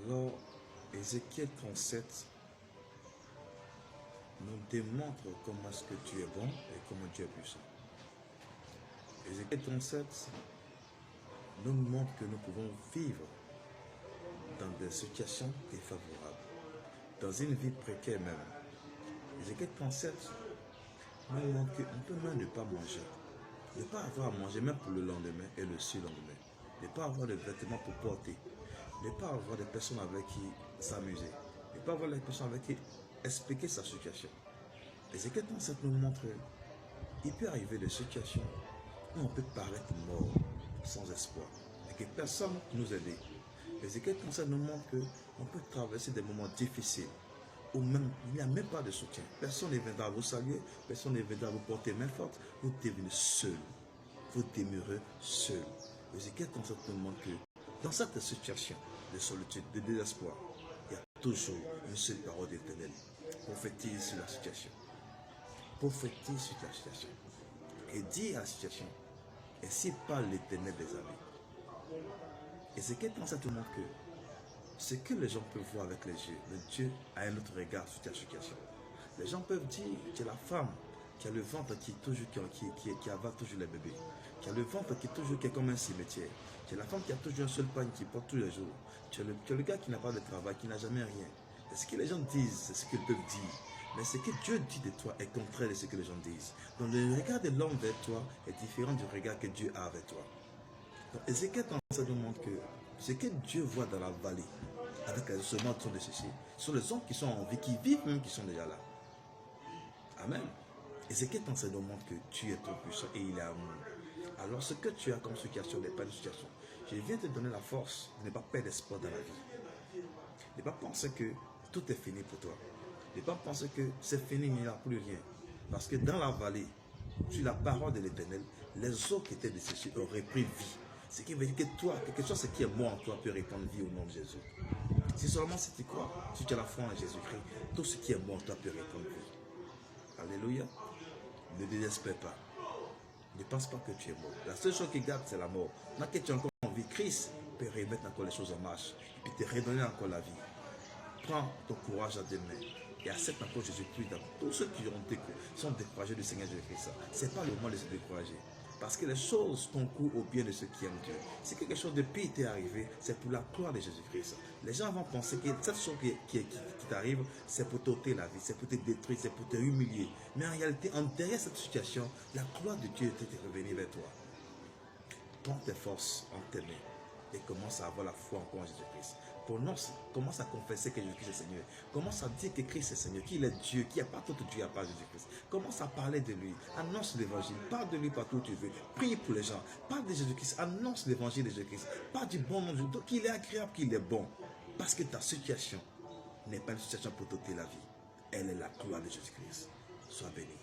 Alors, Ézéchiel 37 nous démontre comment est-ce que Dieu est bon et comment Dieu est puissant. Ézéchiel 37 nous montre que nous pouvons vivre dans des situations défavorables, dans une vie précaire même. Ézéchiel 37 nous montre qu'on peut même ne pas manger, ne pas avoir à manger même pour le lendemain et le surlendemain, ne pas avoir de vêtements pour porter, ne pas avoir des personnes avec qui s'amuser, ne pas avoir des personnes avec qui expliquer sa situation. Ézéchiel 37 nous montre qu'il peut arriver des situations où on peut paraître mort, sans espoir, et que personne ne nous aide. Ézéchiel 37 nous montre qu'on peut traverser des moments difficiles, où même il n'y a même pas de soutien. Personne ne viendra vous saluer, personne ne viendra vous porter main forte, vous devenez seul, vous demeurez seul. Ézéchiel 37 nous montre que dans cette situation de solitude, de désespoir, il y a toujours une seule parole d'Éternel. Prophétise sur la situation. Prophétise sur la situation. Et dis à la situation, ainsi parle l'Éternel des armées. Ézéchiel 37 nous montre que ce que les gens peuvent voir avec les yeux, le Dieu a un autre regard sur ta situation. Les gens peuvent dire, tu es la femme qui a le ventre qui avale toujours les bébés, qui a le ventre qui est comme un cimetière, tu es la femme qui a toujours un seul pain qui porte tous les jours, tu es le gars qui n'a pas de travail, qui n'a jamais rien. Et ce que les gens disent, c'est ce qu'ils peuvent dire. Mais ce que Dieu dit de toi est contraire de ce que les gens disent. Donc le regard de l'homme vers toi est différent du regard que Dieu a avec toi. Donc Ézéchiel ça nous montre que ce que Dieu voit dans la vallée, avec les ossements de ceci, ce sont les hommes qui sont en vie, qui vivent même, qui sont déjà là. Amen. Ézéchiel ça nous montre que Dieu est trop puissant et il est amour. Alors ce que tu as comme situation n'est pas une situation. Je viens te donner la force de ne pas perdre espoir dans la vie. Ne pas penser que tout est fini pour toi. Ne pas penser que c'est fini, il n'y a plus rien. Parce que dans la vallée, sur la parole de l'Éternel, les eaux qui étaient desséchées auraient pris vie. Ce qui veut dire que toi, quelque chose qui est bon en toi peut répandre vie au nom de Jésus. Si seulement si tu crois, si tu as la foi en Jésus-Christ, tout ce qui est bon en toi peut répandre vie. Alléluia. Ne désespère pas. Ne pense pas que tu es mort. La seule chose qui garde, c'est la mort. Maintenant que tu es encore en vie, Christ peut remettre encore les choses en marche et te redonner encore la vie. Prends ton courage à deux mains et accepte encore Jésus-Christ dans tous ceux qui sont découragés du Seigneur Jésus-Christ. Ce n'est pas le moment de se décourager. Parce que les choses concourent au bien de ceux qui aiment Dieu. Si quelque chose de pire t'est arrivé, c'est pour la gloire de Jésus-Christ. Les gens vont penser que cette chose qui t'arrive, c'est pour t'ôter la vie, c'est pour te détruire, c'est pour te humilier. Mais en réalité, derrière cette situation, la gloire de Dieu est revenue vers toi. Prends tes forces en tes mains et commence à avoir la foi encore en Jésus-Christ. Commence à confesser que Jésus-Christ est Seigneur. Commence à dire que Christ est Seigneur, qu'il est Dieu, qu'il n'y a pas d'autre Dieu à part Jésus-Christ. Commence à parler de lui. Annonce l'évangile. Parle de lui partout où tu veux. Prie pour les gens. Parle de Jésus-Christ. Annonce l'évangile de Jésus-Christ. Parle du bon nom de Dieu. Qu'il est agréable, qu'il est bon. Parce que ta situation n'est pas une situation pour t'ôter la vie. Elle est la gloire de Jésus-Christ. Sois béni.